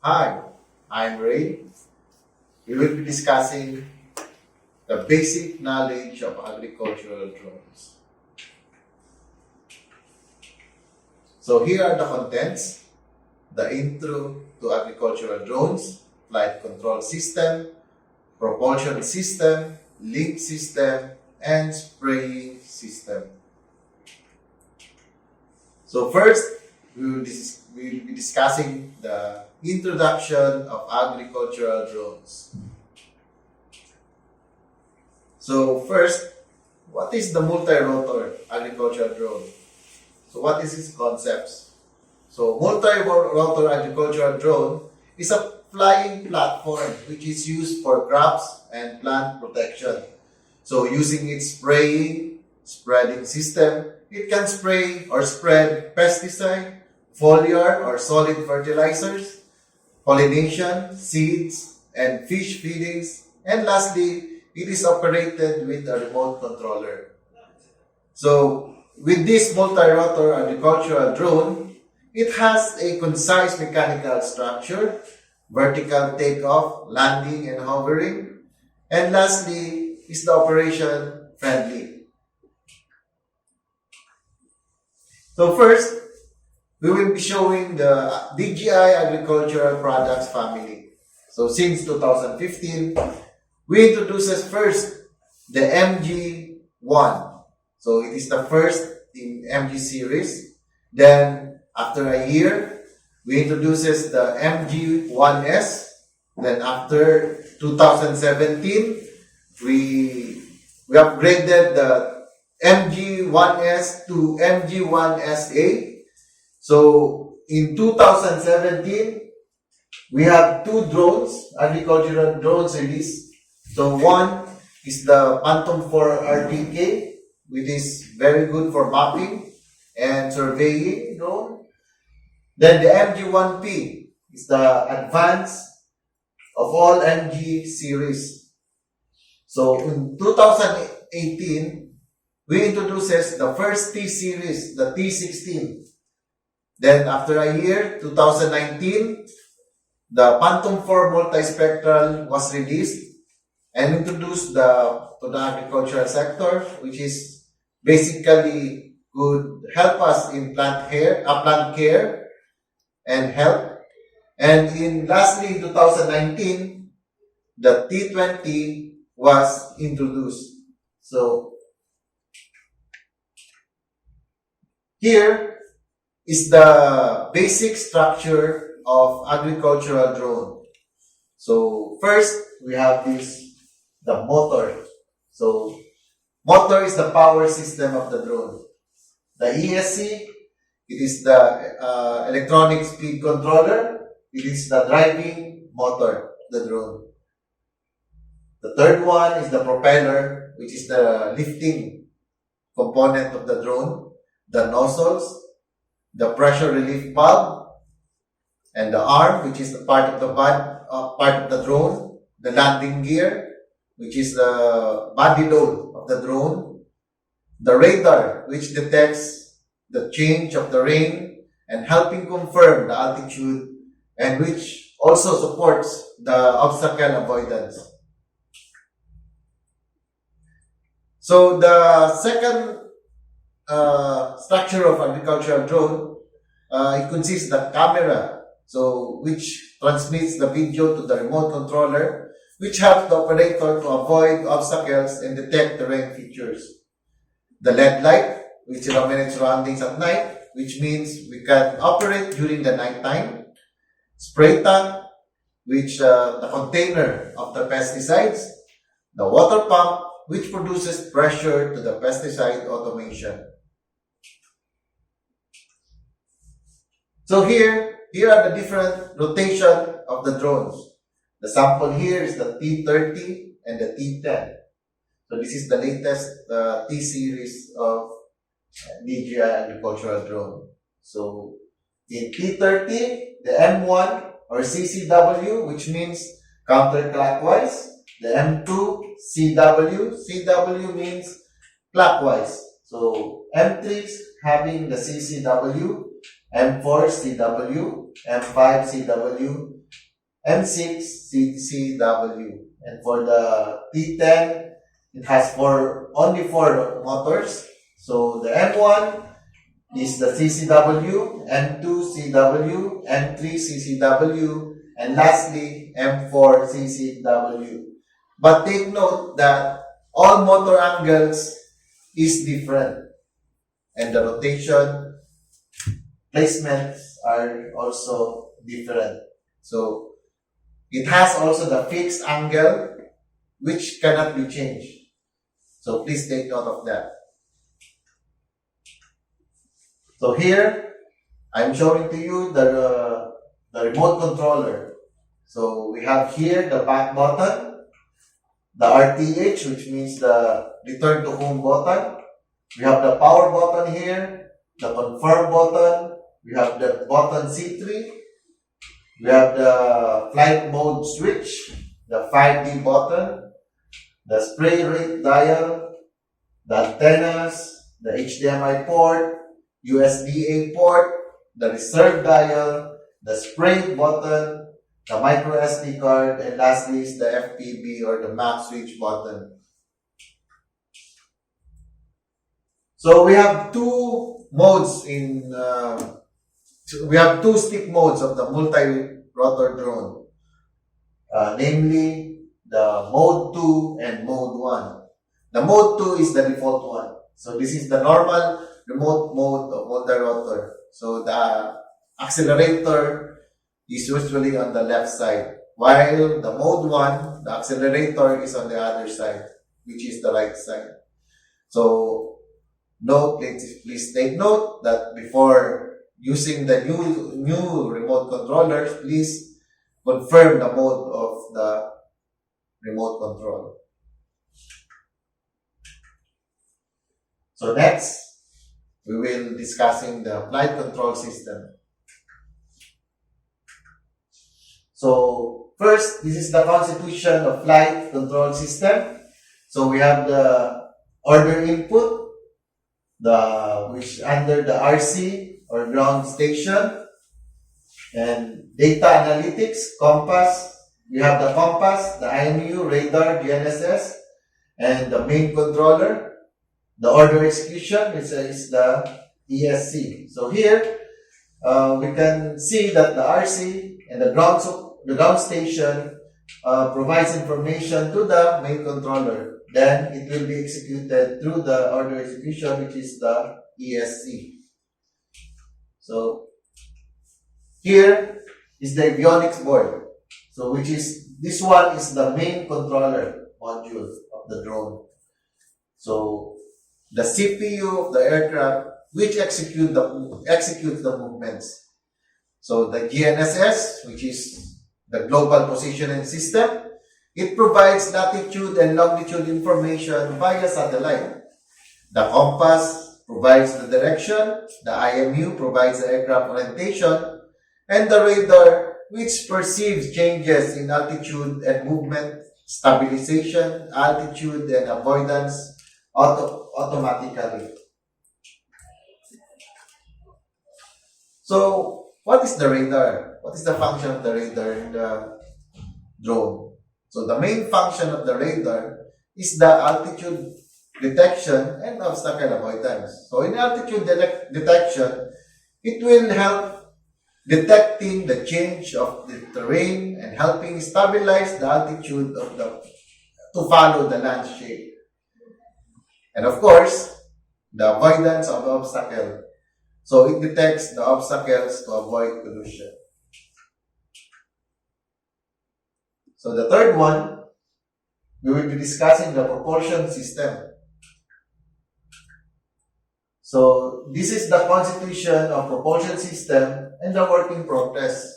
Hi, I'm Ray. We will be discussing the basic knowledge of agricultural drones. So here are the contents: the intro to agricultural drones, flight control system, propulsion system, link system, and spraying system. So first, we will be discussing the introduction of agricultural drones. So first, what is the multi-rotor agricultural drone? So what is its concepts? So multi-rotor agricultural drone is a flying platform which is used for crops and plant protection. So using its spreading system, it can spray or spread pesticide, foliar or solid fertilizers, pollination, seeds, and fish feedings. And lastly, it is operated with a remote controller. So with this multi-rotor agricultural drone, it has a concise mechanical structure, vertical takeoff, landing, and hovering. And lastly, is the operation friendly. So first, we will be showing the DJI Agricultural Products family. So since 2015, we introduces first the MG1. So it is the first in MG series. Then after a year, we introduces the MG1S. Then after 2017, we upgraded the MG1S to MG1SA. So in 2017, we have two drones, agricultural drones released. So one is the Phantom 4 RTK, which is very good for mapping and surveying drone. Then the MG1P is the advanced of all MG series. So in 2018, we introduces the first T series, the T16. Then after a year, 2019, the Phantom 4 multispectral was released and introduced to the agricultural sector, which is basically could help us in plant care and health. And lastly, in 2019, the T20 was introduced. So here is the basic structure of agricultural drone. So first, we have the motor. So motor is the power system of the drone. The ESC, it is the electronic speed controller. It is the driving motor of the drone. The third one is the propeller, which is the lifting component of the drone. The nozzles, the pressure relief valve, and the arm, which is the part of the drone. The landing gear, which is the body load of the drone. The radar, which detects the change of the rain and helping confirm the altitude, and which also supports the obstacle avoidance. So the second structure of agricultural drone, it consists of the camera, so which transmits the video to the remote controller, which helps the operator to avoid obstacles and detect terrain features. The LED light, which illuminates surroundings at night, which means we can operate during the nighttime. Spray tank, which the container of the pesticides. The water pump, which produces pressure to the pesticide automation. So here are the different rotation of the drones. The sample here is the T30 and the T10. So this is the latest T series of DJI agricultural drone. So in T30, the M1 or CCW, which means counterclockwise. The M2 CW means clockwise. So M3 is having the CCW, M4 CW, M5 CW, M6 CCW. And for the T10, it has only four motors. So the M1 is the CCW, M2 CW, M3 CCW, and lastly M4 CCW. But take note that all motor angles is different, and the rotation placements are also different. So it has also the fixed angle, which cannot be changed. So please take note of that. So here, I'm showing to you the remote controller. So we have here the back button, the RTH, which means the return to home button. We have the power button here, the confirm button. We have the button C3. We have the flight mode switch, the 5D button, the spray rate dial, the antennas, the HDMI port, USB-A port, the reserve dial, the spray button, the micro SD card, and lastly is the FPB or the map switch button. So we have two modes we have two stick modes of the multi-rotor drone, namely the mode 2 and mode 1. The mode 2 is the default one. So this is the normal remote mode of multi-rotor. So the accelerator is usually on the left side, while the mode 1, the accelerator is on the other side, which is the right side. So please take note that before using the new remote controllers, please confirm the mode of the remote control. So next, we will discussing the flight control system. So first, this is the constitution of flight control system. So we have the order input, which under the RC or ground station, and data analytics, compass. We have the compass, the IMU, radar, GNSS, and the main controller. The order execution is the ESC. So here, we can see that the RC and the ground station provides information to the main controller. Then it will be executed through the order execution, which is the ESC. So here is the avionics board. So this one is the main controller module of the drone. So the CPU of the aircraft which executes the movements. So the GNSS, which is the global positioning system, it provides latitude and longitude information via satellite. The compass provides the direction, the IMU provides the aircraft orientation, and the radar, which perceives changes in altitude and movement, stabilization, altitude, and avoidance automatically. So, what is the radar? What is the function of the radar in the drone? So, the main function of the radar is the altitude detection and obstacle avoidance. So, in altitude detection, it will help detecting the change of the terrain and helping stabilize the altitude to follow the land shape. And of course, the avoidance of obstacle. So it detects the obstacles to avoid collision. So the third one, we will be discussing the propulsion system. So this is the constitution of propulsion system and the working progress.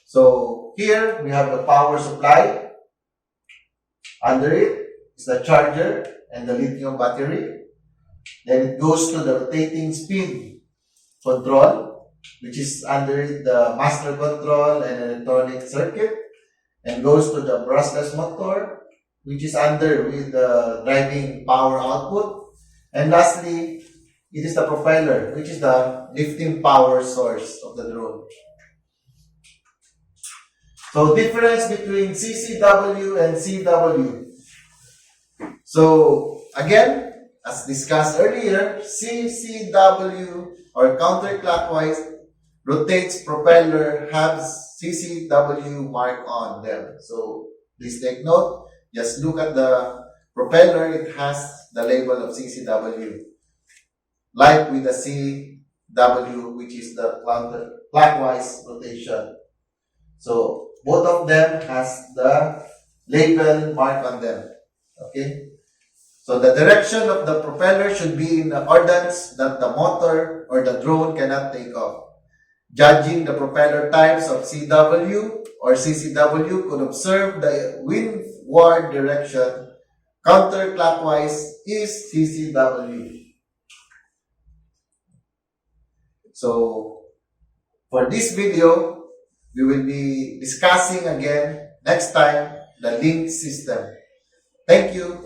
So here we have the power supply. Under it is the charger and the lithium battery. Then it goes to the rotating speed control, which is under the master control and electronic circuit, and goes to the brushless motor, which is under with the driving power output. And lastly, it is the propeller, which is the lifting power source of the drone. So difference between CCW and CW. So again, as discussed earlier, CCW or counterclockwise rotates propeller has CCW mark on them. So please take note, just look at the propeller, it has the label of CCW. Like with the CW, which is the counterclockwise rotation. So both of them has the label mark on them. Okay? So the direction of the propeller should be in accordance that the motor or the drone cannot take off. Judging the propeller types of CW or CCW could observe the windward direction. Counterclockwise is CCW. So for this video, we will be discussing again next time the link system. Thank you.